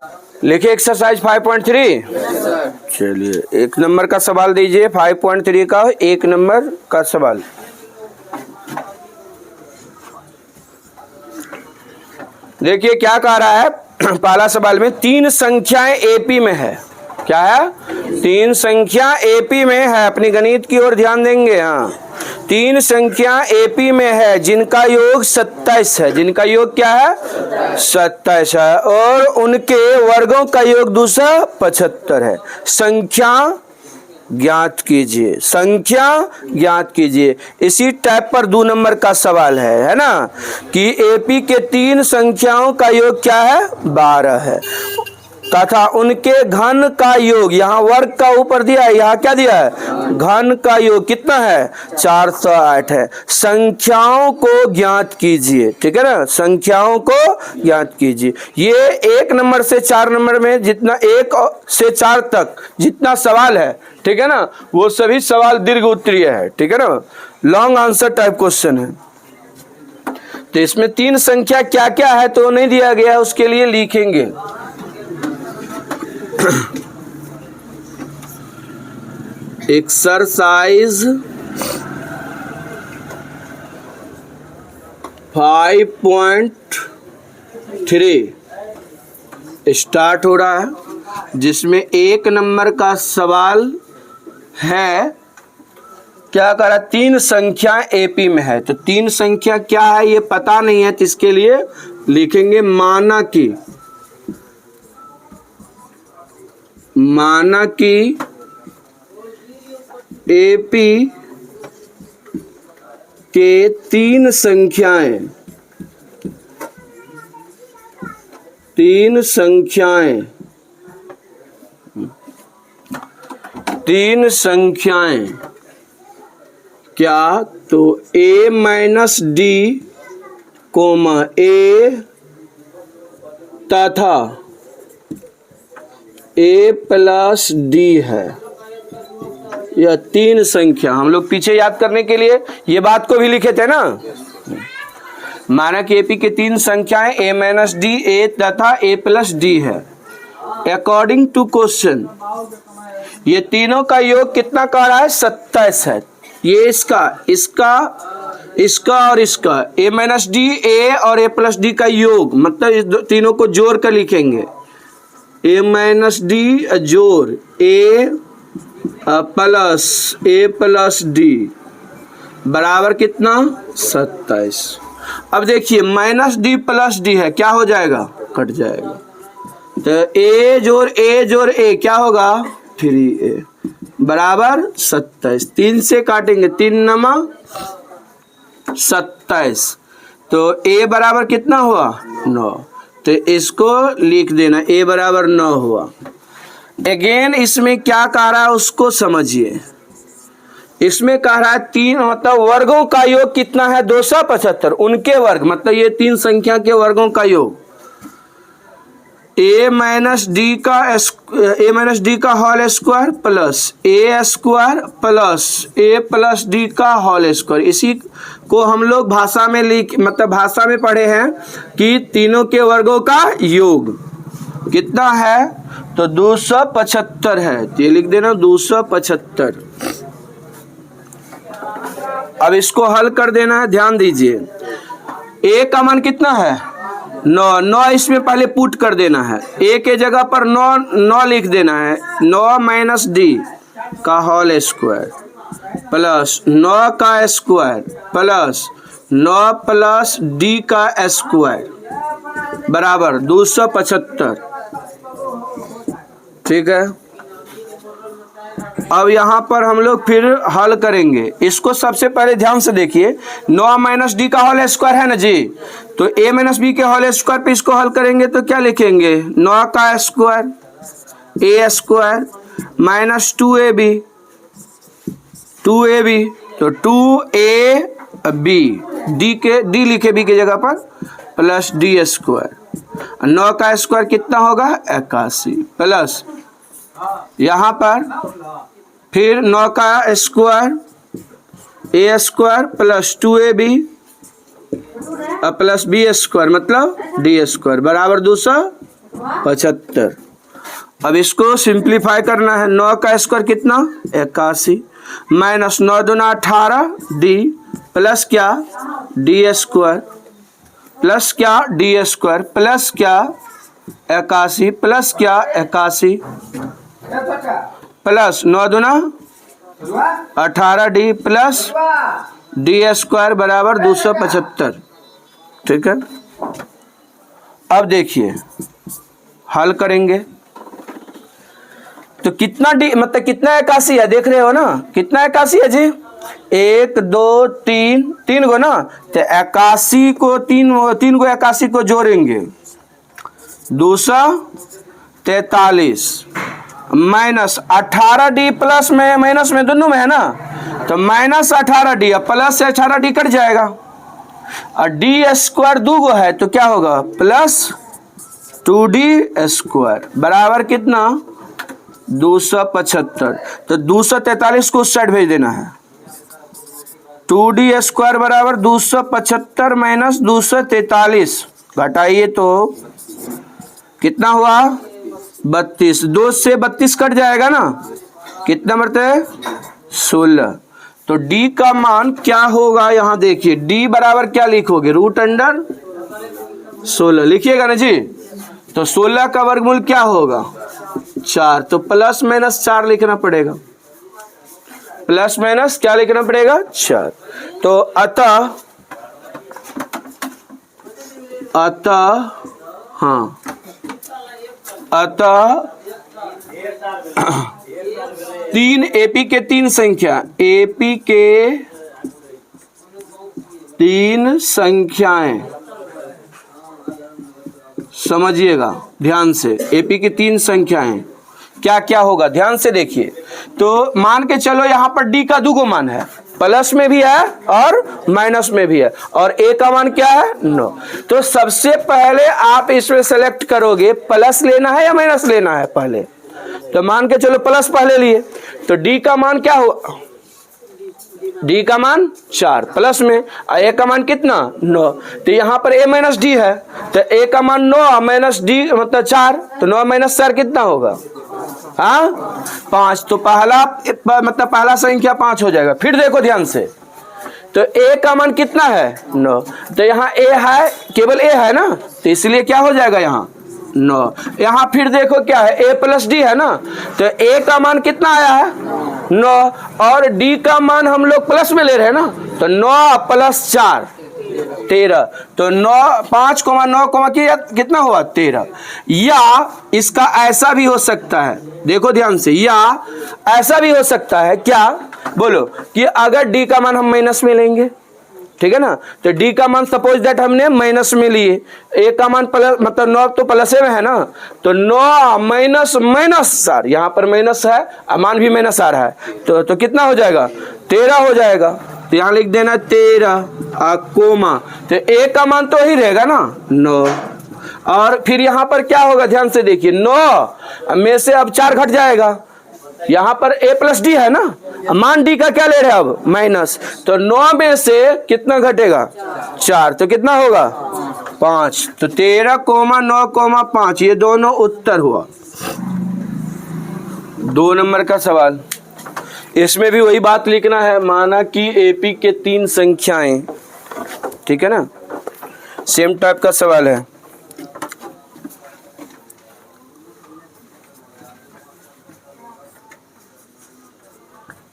लिखिए एक्सरसाइज 5.3। चलिए 1 नंबर का सवाल दीजिए 5.3 का 1 नंबर का सवाल। देखिए क्या कह रहा है पहला सवाल में 3 संख्याएं एपी में है। क्या है? 3 संख्या एपी में है। अपनी गणित की ओर ध्यान देंगे। हाँ 3 संख्या एपी में है जिनका योग 27 है। जिनका योग क्या है? 27 है और उनके वर्गों का योग 275 है। संख्या ज्ञात कीजिए। संख्या ज्ञात कीजिए। इसी टाइप पर 2 नंबर का सवाल है ना कि एपी के 3 संख्याओं का योग क्या है? 12 है तथा उनके घन का योग, यहाँ वर्ग का ऊपर दिया है, यहाँ क्या दिया है? घन का योग कितना है? 408 है। संख्याओं को ज्ञात कीजिए। ठीक है ना, संख्याओं को ज्ञात कीजिए। ये 1 नंबर से 4 नंबर में जितना 1 से 4 तक जितना सवाल है, ठीक है ना, वो सभी सवाल दीर्घ उत्तरीय है। ठीक है ना, लॉन्ग आंसर टाइप क्वेश्चन है। तो इसमें 3 संख्या क्या क्या है तो नहीं दिया गया है, उसके लिए लिखेंगे। एक्सरसाइज 5.3 स्टार्ट हो रहा है जिसमें 1 नंबर का सवाल है। क्या कह रहा? 3 संख्या एपी में है। तो 3 संख्या क्या है ये पता नहीं है तो इसके लिए लिखेंगे माना कि एपी के 3 संख्याएं 3 संख्याएं क्या? तो a माइनस डी कोमा ए तथा a प्लस डी है। यह 3 संख्या हम लोग पीछे याद करने के लिए ये बात को भी लिखे थे ना। माना कि एपी के 3 संख्याएं a माइनस डी, ए तथा a प्लस डी है। अकॉर्डिंग टू क्वेश्चन ये तीनों का योग कितना कह रहा है? 27 है। ये इसका और इसका a माइनस डी, ए और a प्लस डी का योग, मतलब इस तीनों को जोड़ कर लिखेंगे। a माइनस डी जोड़ a प्लस डी बराबर कितना? 27। अब देखिए माइनस डी प्लस डी है, क्या हो जाएगा? कट जाएगा। तो a जोड़ a क्या होगा? 3a बराबर 27। 3 से काटेंगे, 3 नमा 27। तो a बराबर कितना हुआ? 9। तो इसको लिख देना, a बराबर 9 हुआ। अगेन इसमें क्या कह रहा है उसको समझिए। इसमें कह रहा है 3 मतलब वर्गों का योग कितना है? 275। उनके वर्ग मतलब ये 3 संख्या के वर्गों का योग a माइनस डी का whole square plus a square plus a plus D का होल स्क्वायर। इसी को हम लोग भाषा में पढ़े हैं कि तीनों के वर्गों का योग कितना है? तो 275 है। तो ये लिख देना 275। अब इसको हल कर देना है, ध्यान दीजिए। a का मान कितना है? 9 इसमें पहले पुट कर देना है। a के जगह पर 9 लिख देना है। 9 माइनस डी का होल स्क्वायर प्लस 9 का स्क्वायर प्लस 9 प्लस डी का स्क्वायर बराबर 275। ठीक है। अब यहाँ पर हम लोग फिर हल करेंगे। इसको सबसे पहले ध्यान से देखिए। 9 माइनस डी का होल स्क्वायर है ना जी, तो a माइनस बी के होल स्क्वायर पे इसको हल करेंगे तो क्या लिखेंगे? 9 का square a square minus 2ab तो 2ab डी लिखे b की जगह पर प्लस डी स्क्वायर। 9 का स्क्वायर कितना होगा? 81 प्लस यहाँ पर फिर 9 का square a square plus 2ab plus B square मतलब डी स्क्वायर बराबर 275। 75। अब इसको सिंप्लीफाई करना है। 9 का स्क्वायर कितना 81 माइनस 9 दूना 18 डी प्लस क्या डी स्क्वायर प्लस क्या डी स्क्वायर प्लस क्या 81 प्लस क्या 81 प्लस 9 दूना 18 डी प्लस डी स्क्वायर बराबर 275। ठीक है, अब देखिए हल करेंगे तो कितना डी मतलब कितना 81 है, देख रहे हो ना कितना 81 है जी 1 2 3 3 गो ना, तो 81 को 3 गो 81 को जोड़ेंगे 243 माइनस 18 डी प्लस में माइनस में दोनों में है ना, तो माइनस 18 डी प्लस से 18 डी कट जाएगा और डी स्क्वायर 2 गो है तो क्या होगा प्लस 2d स्क्वायर बराबर कितना 275। तो 243 को उस साइड भेज देना है। 2d स्क्वायर बराबर 275 माइनस 243 घटाइए तो कितना हुआ 32। 2 से 32 कट जाएगा ना, कितना मरते है 16। तो d का मान क्या होगा यहां देखिए, d बराबर क्या लिखोगे √16 लिखिएगा ना जी। तो 16 का वर्गमूल क्या होगा 4, तो प्लस माइनस 4 लिखना पड़ेगा, प्लस माइनस क्या लिखना पड़ेगा 4। तो अतः हाँ अतः 3 एपी के 3 संख्या एपी के 3 संख्याएं समझिएगा ध्यान से, एपी की 3 संख्याएं क्या क्या होगा ध्यान से देखिए। तो मान के चलो यहां पर डी का 2 गो मान है, प्लस में भी है और माइनस में भी है, और ए का मान क्या है 9। तो सबसे पहले आप इसमें सेलेक्ट करोगे प्लस लेना है या माइनस लेना है पहले, तो मान के चलो प्लस पहले लिए, तो डी का मान क्या हुआ डी का मान 4 प्लस में और ए का मान कितना 9। तो यहाँ पर ए माइनस डी है तो ए का मान 9 माइनस डी मतलब 4, तो 9 माइनस 4 कितना होगा 5। तो पहला मतलब पहला संख्या 5 हो जाएगा। फिर देखो ध्यान से, तो ए का मान कितना है 9, तो यहाँ ए है केवल ए है ना, तो इसलिए क्या हो जाएगा यहाँ 9। यहाँ फिर देखो क्या है a प्लस डी है ना, तो a का मान कितना आया है 9 और d का मान हम लोग प्लस में ले रहे हैं ना, तो 9 प्लस 4 13। तो 9 5 9 कितना हुआ 13। या इसका ऐसा भी हो सकता है, देखो ध्यान से, या ऐसा भी हो सकता है क्या बोलो कि अगर d का मान हम माइनस में लेंगे, ठीक है ना, तो d का मान सपोज दैट हमने माइनस में लिए, a का मान प्लस मतलब 9 तो प्लस में है ना, तो 9 माइनस माइनस 4 यहाँ पर माइनस है, मान भी माइनस आ रहा है, तो कितना हो जाएगा 13 हो जाएगा। तो यहाँ लिख देना 13 कोमा, तो a का मान तो ही रहेगा ना 9, और फिर यहाँ पर क्या होगा ध्यान से देखिए 9 में से अब 4 घट जाएगा, यहाँ पर a प्लस डी है ना, मान डी का क्या ले रहे हैं अब माइनस, तो 9 में से कितना घटेगा 4, तो कितना होगा 5। तो 13 कोमा 9 कोमा 5 ये दोनों उत्तर हुआ 2 नंबर का सवाल। इसमें भी वही बात लिखना है, माना कि एपी के 3 संख्याएं, ठीक है ना, सेम टाइप का सवाल है।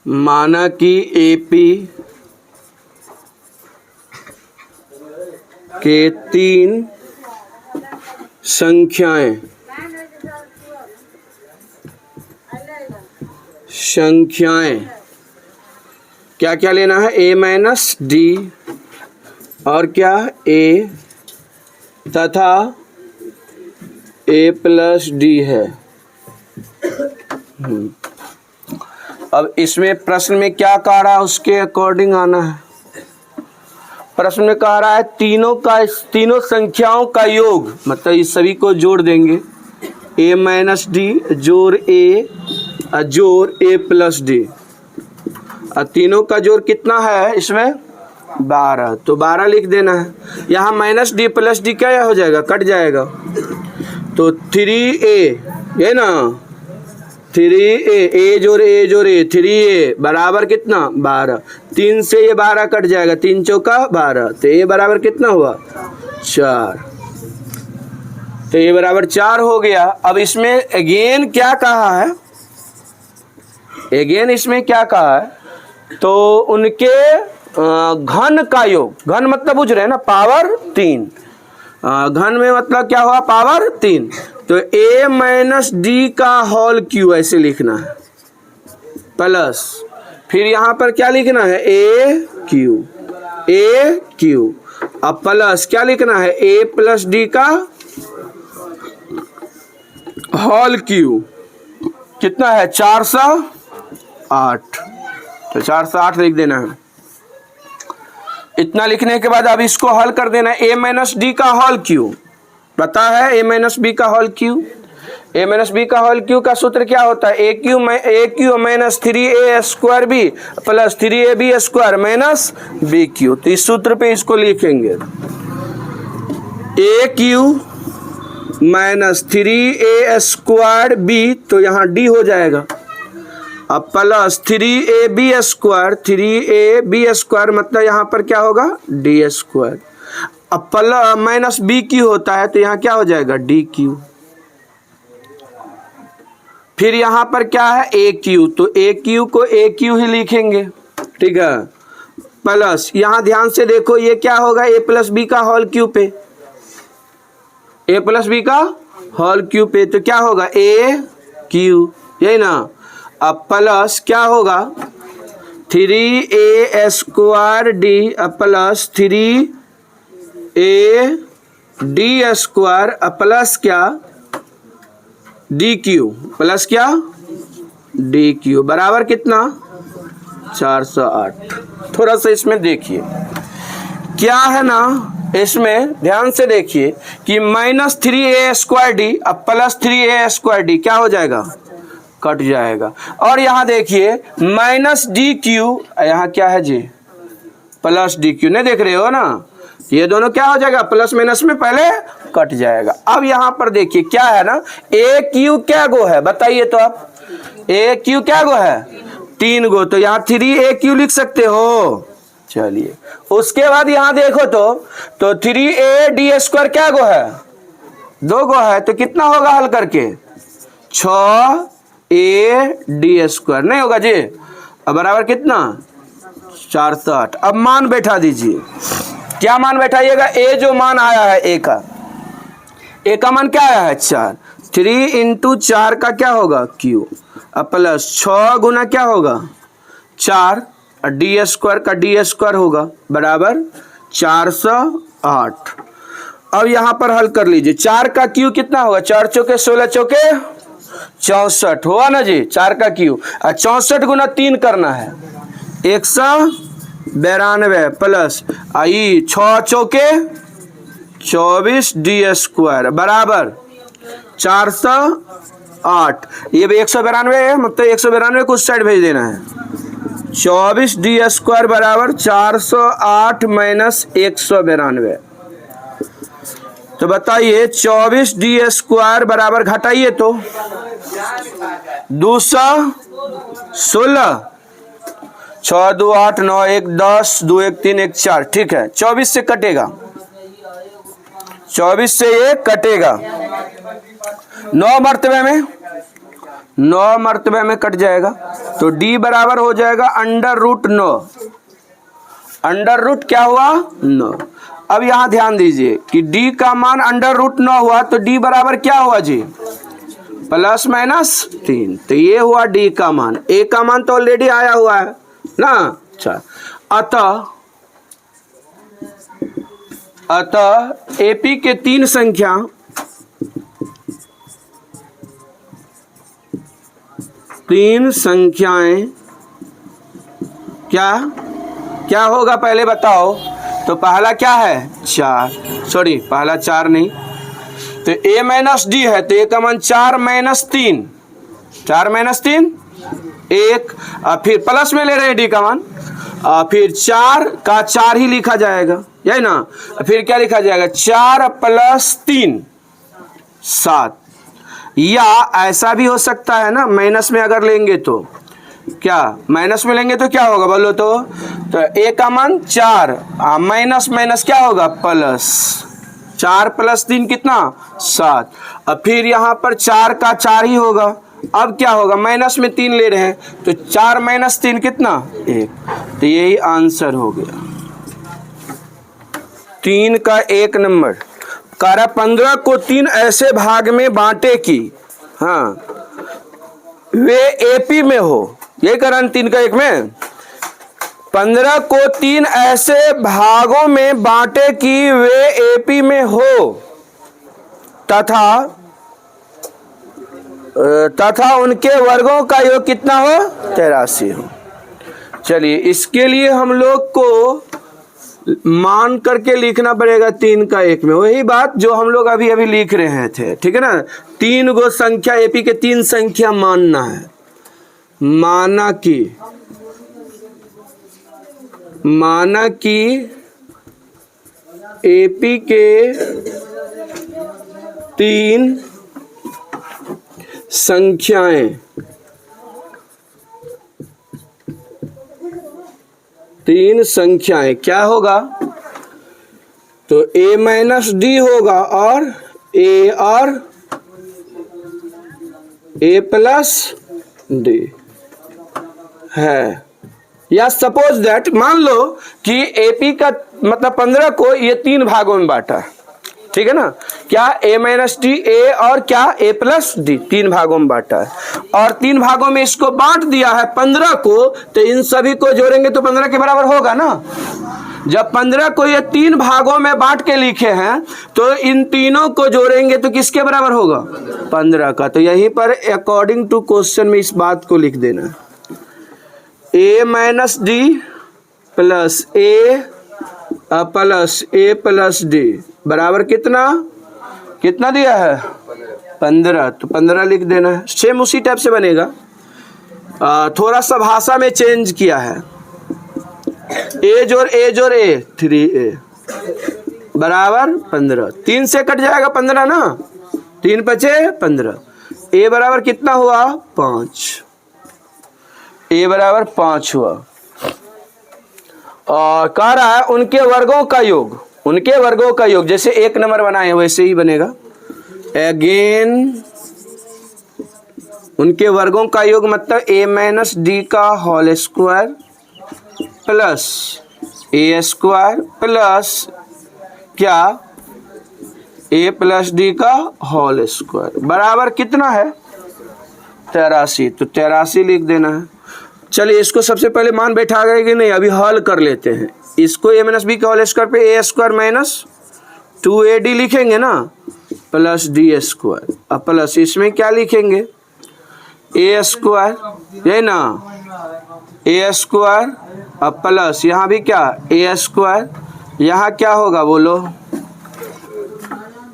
माना कि एपी के 3 संख्याएं क्या क्या लेना है a माइनस डी और क्या a तथा a प्लस डी है। अब इसमें प्रश्न में क्या कह रहा है उसके अकॉर्डिंग आना है। प्रश्न में कह रहा है तीनों संख्याओं का योग, मतलब इस सभी को जोड़ देंगे, a माइनस डी जोड़ a प्लस डी, और तीनों का जोड़ कितना है इसमें 12, तो 12 लिख देना है। यहाँ माइनस डी प्लस डी क्या हो जाएगा कट जाएगा, तो 3a, ये ना 3a, a जोड़े 3a बराबर कितना 12। 3 से ये 12 कट जाएगा, 3 चौका 12, तो a बराबर कितना हुआ 4। तो a बराबर 4 हो गया। अब इसमें अगेन क्या कहा है, अगेन इसमें क्या कहा है, तो उनके घन का योग, घन मतलब बुझ रहे हैं ना, पावर 3, घन में मतलब क्या हुआ पावर 3, तो a माइनस डी का होल क्यू ऐसे लिखना है, प्लस फिर यहां पर क्या लिखना है ए क्यू, अब प्लस क्या लिखना है a प्लस डी का होल क्यू, कितना है 408, तो 408 लिख देना है। इतना लिखने के बाद अब इसको हल कर देना है, a माइनस डी का होल क्यू पता है, a माइनस बी का whole cube, a minus b का होल क्यू का सूत्र क्या होता है, a cube minus 3a square b plus 3ab square minus b cube. तो इस सूत्र पे इसको लिखेंगे, a cube minus 3a square b, तो यहाँ डी हो जाएगा, अब प्लस 3ab स्क्वायर मतलब यहाँ पर क्या होगा डी स्क्वायर, अब प्लस माइनस बी क्यू होता है तो यहाँ क्या हो जाएगा डी क्यू, फिर यहाँ पर क्या है ए क्यू, तो ए क्यू को ए क्यू ही लिखेंगे, ठीक है, प्लस यहाँ ध्यान से देखो ये क्या होगा ए प्लस बी का होल क्यू पे, ए प्लस बी का होल क्यू पे, तो क्या होगा ए क्यू, यही ना, अब प्लस क्या होगा 3a square D plus 3a D square plus क्या डी क्यू, प्लस क्या डी क्यू बराबर कितना 408। थोड़ा सा इसमें देखिए क्या है ना, इसमें ध्यान से देखिए कि माइनस 3a स्क्वायर डी अब प्लस 3a स्क्वायर डी क्या हो जाएगा कट जाएगा, और यहाँ देखिए माइनस डी क्यू, यहाँ क्या है जी प्लस डी क्यू, नहीं देख रहे हो ना, ये दोनों क्या हो जाएगा प्लस माइनस में पहले कट जाएगा। अब यहाँ पर देखिए क्या है ना, ए क्यू क्या गो है बताइए, तो आप ए क्यू क्या गो है 3 गो, तो यहाँ 3a क्यू लिख सकते हो। चलिए उसके बाद यहाँ देखो तो 3a डी स्क्वायर क्या गो है 2 गो है, तो कितना होगा हल करके 6a डी स्क्वायर, नहीं होगा जी, अब बराबर कितना 408। अब मान बैठा दीजिए, क्या मान बैठाइएगा, ए जो मान आया है ए का मान क्या आया है 4, 3 इंटू 4 का क्या होगा क्यू, अब प्लस 6 गुना क्या होगा 4 डी स्क्वायर का डी स्क्वायर होगा बराबर 408। अब यहाँ पर हल कर लीजिए, 4 का क्यू कितना होगा 4 चौके 16 चौके 64 हुआ ना जी, 4 का क्यू, और 64 गुना 3 करना है 192 प्लस आई 6 चौके 24 डी स्क्वायर बराबर 408, ये भी 192 है, मतलब 192 को उस साइड भेज देना है, 24 डी स्क्वायर बराबर 408 माइनस 192, तो बताइए 24 डी स्क्वायर बराबर घटाइए तो 216, 6 2 8 9 1 10 2 1 3 1 4, ठीक है 24 से कटेगा, 24 से ये कटेगा, 9 मर्तबे में कट जाएगा, तो d बराबर हो जाएगा √9, अंडर क्या हुआ 9। अब यहाँ ध्यान दीजिए कि d का मान √9 हुआ, तो d बराबर क्या हुआ जी प्लस माइनस 3, तो ये हुआ d का मान, a का मान तो ऑलरेडी आया हुआ है ना। अच्छा, अतः AP के 3 संख्या संख्याएं क्या होगा पहले बताओ, तो पहला क्या है 4, सॉरी पहला 4 नहीं, तो a माइनस डी है, तो a का मान 4 माइनस 3 1, फिर प्लस में ले रहे हैं d का मान, फिर 4 का 4 ही लिखा जाएगा, यही ना, फिर क्या लिखा जाएगा 4 प्लस 3, 7, या ऐसा भी हो सकता है ना, माइनस में अगर लेंगे तो क्या, माइनस में लेंगे तो क्या होगा बोलो तो a का मान 4, माइनस माइनस क्या होगा प्लस, 4 + 3 कितना 7। अब फिर यहाँ पर 4 का 4 ही होगा। अब क्या होगा, माइनस में 3 ले रहे हैं तो 4 - 3 कितना 1, तो यही आंसर हो गया 3 का 1 नंबर। कह 15 को 3 ऐसे भाग में बांटे कि हाँ वे एपी में हो, यही कारण 3 का 1 में 15 को 3 ऐसे भागों में बांटे कि वे एपी में हो तथा उनके वर्गों का योग कितना हो 83 हो। चलिए इसके लिए हम लोग को मान करके लिखना पड़ेगा 3 का 1 में, वही बात जो हम लोग अभी अभी लिख रहे थे, ठीक है ना। 3 गो संख्या एपी के 3 संख्या मानना है। माना कि एपी के 3 संख्याएं, 3 संख्याएं क्या होगा तो a - d होगा और a + d है। या सपोज दैट मान लो कि एपी का मतलब 15 को ये 3 भागों में बांटा, ठीक है ना, क्या a - d a और क्या a + d 3 भागों में बांटा है और 3 भागों में इसको बांट दिया है 15 को, तो इन सभी को जोड़ेंगे तो 15 के बराबर होगा ना। जब 15 को ये 3 भागों में बांट के लिखे हैं तो इन तीनों को जोड़ेंगे तो किसके बराबर होगा 15 का। तो यहीं पर अकॉर्डिंग टू क्वेश्चन में इस बात को लिख देना, a - d + a + d बराबर कितना दिया है 15, तो 15 लिख देना है। सेम उसी टाइप से बनेगा, थोड़ा सा भाषा में चेंज किया है। a जोड़ a 3a बराबर 15, 3 से कट जाएगा 15 ना, 3 × 5 = 15। a बराबर कितना हुआ 5, a बराबर 5 हुआ। और कह रहा है उनके वर्गों का योग, जैसे 1 नंबर बनाए वैसे ही बनेगा। अगेन उनके वर्गों का योग मतलब a - d का whole square plus a square plus क्या a + d का होल स्क्वायर बराबर कितना है 83, तो 83 लिख देना है। चलिए इसको सबसे पहले मान बैठा गए कि नहीं, अभी हल कर लेते हैं इसको। a - b का होल स्क्वायर पे a² - 2ad लिखेंगे ना प्लस d स्क्वायर, अब प्लस इसमें क्या लिखेंगे a स्क्वायर, यही ना a स्क्वायर, अब प्लस यहाँ भी क्या a स्क्वायर, यहाँ क्या होगा बोलो,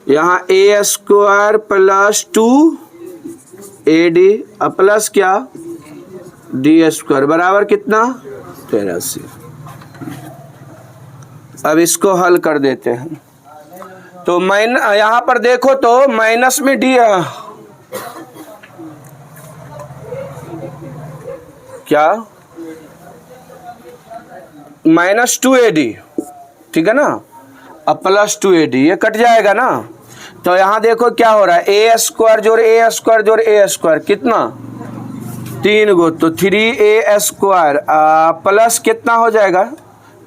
यहाँ a स्क्वायर प्लस 2ad, अब प्लस क्या d स्क्वायर बराबर कितना 83। अब इसको हल कर देते हैं तो यहाँ पर देखो तो माइनस में d क्या -2ad, ठीक है ना, अब प्लस 2ad ये कट जाएगा ना। तो यहाँ देखो क्या हो रहा है a स्क्वायर जोड़ a स्क्वायर जोड़ a स्क्वायर कितना 3 गो, तो 3a स्क्वायर प्लस कितना हो जाएगा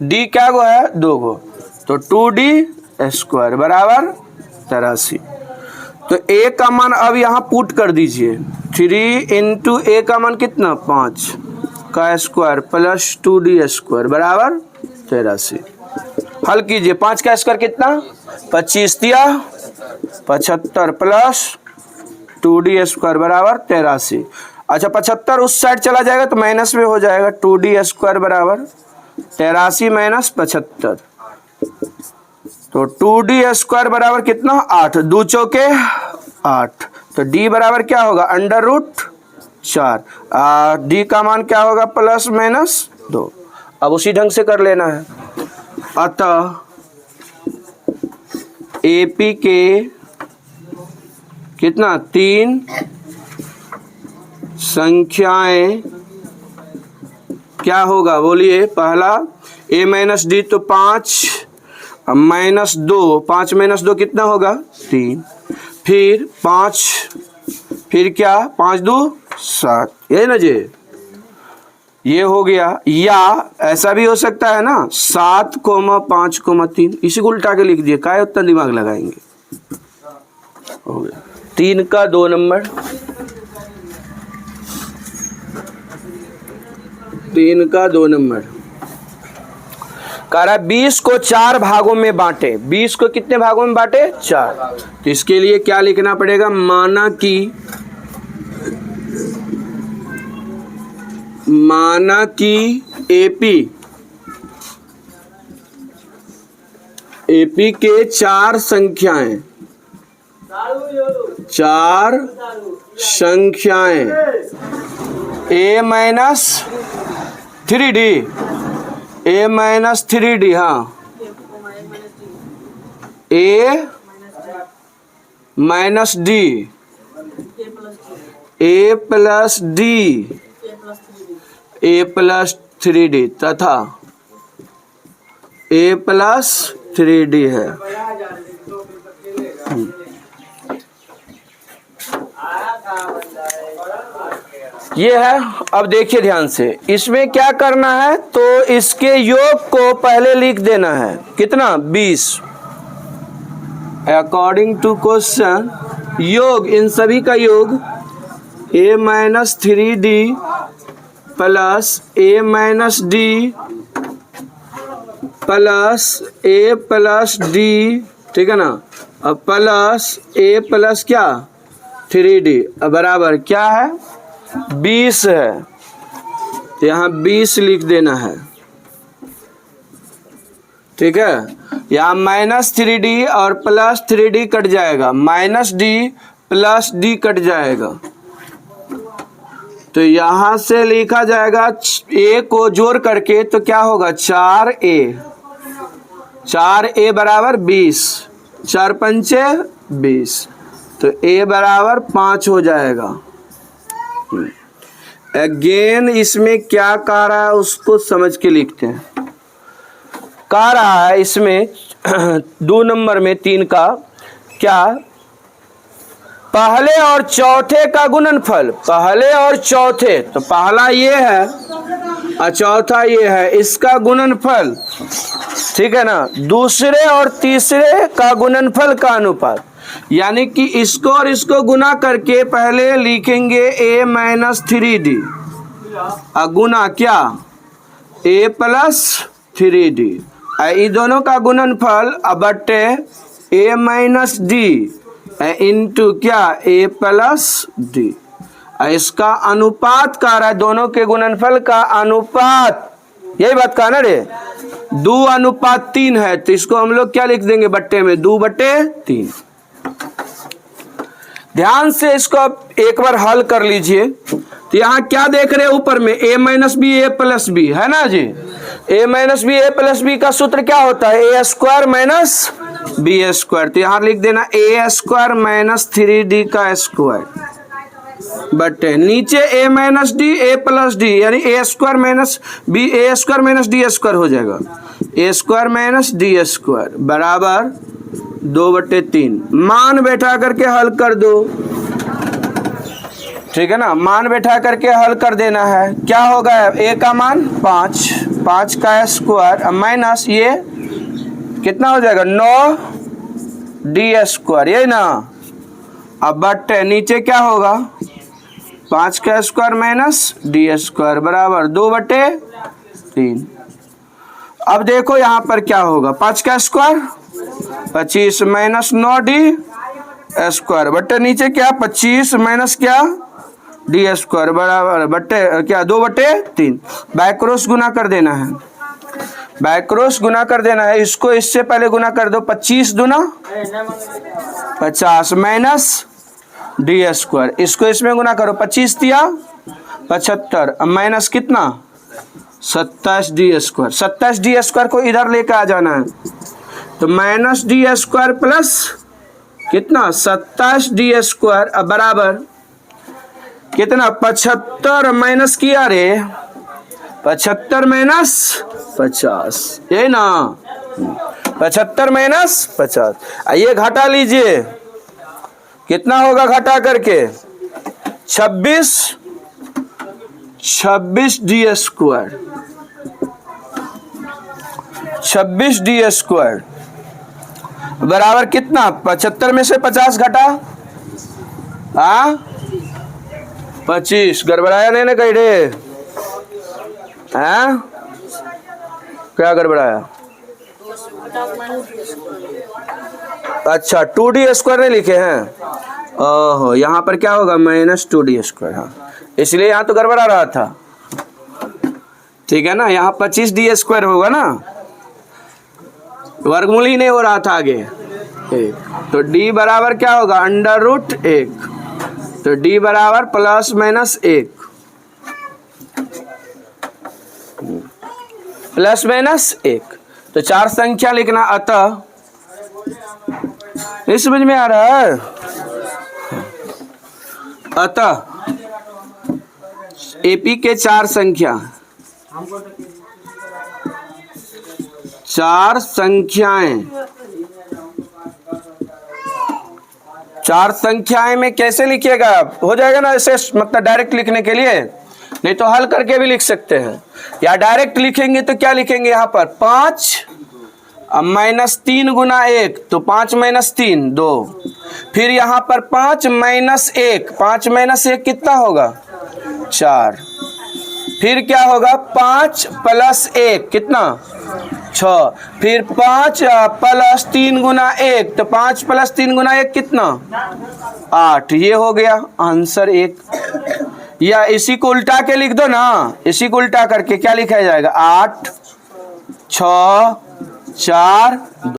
d क्या गो है 2 गो, तो 2d स्क्वायर बराबर 83। तो a का मान अब यहाँ पुट कर दीजिए, 3 × a का मान कितना 5 का स्क्वायर प्लस 2d स्क्वायर बराबर 83। हल कीजिए, 5 का स्क्वायर कितना 25 दिया 75 प्लस 2d स्क्वायर बराबर 83। अच्छा 75 उस साइड चला जाएगा तो माइनस में हो जाएगा, 2d स्क्वायर बराबर 83 - 75, तो 2d स्क्वायर बराबर कितना 8, 2 चौके 8, तो d बराबर क्या होगा √4, d का मान क्या होगा ±2। अब उसी ढंग से कर लेना है। अतः एपी के कितना 3 संख्याएं क्या होगा बोलिए। पहला a माइनस डी तो 5 -2, 5 - 2 कितना होगा 3, फिर 5, फिर क्या 5 2 7, यही ना जी, ये हो गया। या ऐसा भी हो सकता है ना 7, 5, 3, इसी को उल्टा के लिख दिए, क्या उतना दिमाग लगाएंगे। हो गया 3 का 2 नंबर, 3 का 2 नंबर। कह रहा 20 को 4 भागों में बांटे। 20 को कितने भागों में बांटे 4। तो इसके लिए क्या लिखना पड़ेगा, माना कि एपी के 4 संख्याएं, 4 संख्याएं a minus 3d, a minus 3d, हाँ a minus D, a plus D, a plus 3d तथा a प्लस 3d है। ये है। अब देखिए ध्यान से, इसमें क्या करना है, तो इसके योग को पहले लिख देना है, कितना 20। अकॉर्डिंग टू क्वेश्चन, योग इन सभी का योग a minus 3d plus a minus D plus a plus D, ठीक है ना, अब प्लस a प्लस क्या 3d बराबर क्या है 20 है। तो यहाँ 20 लिख देना है, ठीक है। यहाँ माइनस 3d और प्लस 3d कट जाएगा, minus D plus D cut जाएगा, तो यहाँ से लिखा जाएगा a को जोड़ करके, तो क्या होगा 4a, 4a बराबर 20, 4 पंचे 20, तो a बराबर 5 हो जाएगा। अगेन इसमें क्या कह रहा है उसको समझ के लिखते हैं। कह रहा है इसमें 2 नंबर में 3 का क्या, पहले और चौथे का गुणनफल, पहले और चौथे, तो पहला ये है और चौथा ये है, इसका गुणनफल, ठीक है ना, दूसरे और तीसरे का गुणनफल का अनुपात, यानी कि इसको और इसको गुना करके पहले लिखेंगे a माइनस 3d गुना क्या a प्लस 3d, ये दोनों का गुणनफल बटे a माइनस डी इंटू क्या a प्लस डी, इसका अनुपात कह रहा है, दोनों के गुणनफल का अनुपात, यही बात कहा ना रे, 2:3 है, तो इसको हम लोग क्या लिख देंगे बट्टे में 2/3। ध्यान से इसको आप एक बार हल कर लीजिए। तो यहाँ क्या देख रहे हैं ऊपर में a minus B a plus B है ना जी, a minus B a plus B का सूत्र क्या होता है a square minus B square, तो यहाँ लिख देना a स्क्वायर माइनस 3d का स्क्वायर बटे नीचे a minus D a plus D, यानी a square minus B a square minus D square हो जाएगा, a square minus D square बराबर 2/3। मान बैठा करके हल कर दो, ठीक है ना, मान बैठा करके हल कर देना है। क्या होगा a का मान 5, 5 का स्क्वायर माइनस ये कितना हो जाएगा 9d स्क्वायर, यही ना, अब बटे नीचे क्या होगा 5 का स्क्वायर माइनस डी स्क्वायर बराबर 2/3। अब देखो यहाँ पर क्या होगा, 5 का स्क्वायर 25 माइनस 9d स्क्वायर बटे नीचे क्या 25 माइनस क्या डी स्क्वायर बराबर बटे क्या 2/3। बैक्रॉस गुना कर देना है, बैक्रॉस गुना कर देना है, इसको इससे पहले गुना कर दो, 25 दूना 50 माइनस डी स्क्वायर, इसको इसमें गुना करो, 25 दिया 75 माइनस कितना 27d स्क्वायर, 27d स्क्वायर को इधर लेकर आ जाना है, तो माइनस डी स्क्वायर प्लस कितना 27d² अब बराबर कितना 75 माइनस किया रे 75 माइनस 50 यही ना 75 माइनस 50 आइए घटा लीजिए कितना होगा घटा करके 26d² बराबर कितना 75 में से 50 घटा 25 गड़बड़ाया नहीं ना कहीं रे क्या गड़बड़ाया अच्छा 2d² नहीं लिखे हैं ओहो यहाँ पर क्या होगा -2d²। हाँ इसलिए यहाँ तो गड़बड़ा रहा था ठीक है ना यहाँ 25d² होगा ना वर्गमूल ही नहीं हो रहा था आगे एक तो d बराबर क्या होगा √1 तो d बराबर ±1 ±1 तो 4 संख्या लिखना अतः नहीं समझ में आ रहा है अतः AP के 4 संख्या 4 संख्याएं में कैसे लिखिएगा हो जाएगा ना ऐसे मतलब डायरेक्ट लिखने के लिए नहीं तो हल करके भी लिख सकते हैं या डायरेक्ट लिखेंगे तो क्या लिखेंगे यहाँ पर 5 -3 गुना 1 तो 5 - 3 2 फिर यहाँ पर 5 -1 5 -1 कितना होगा 4 फिर क्या होगा 5 + 1 कितना 6 फिर 5 + 3 गुना 1 तो 5 + 3 गुना 1 कितना 8 ये हो गया आंसर 1 या इसी को उल्टा के लिख दो ना इसी को उल्टा करके क्या लिखा जाएगा 8 6 4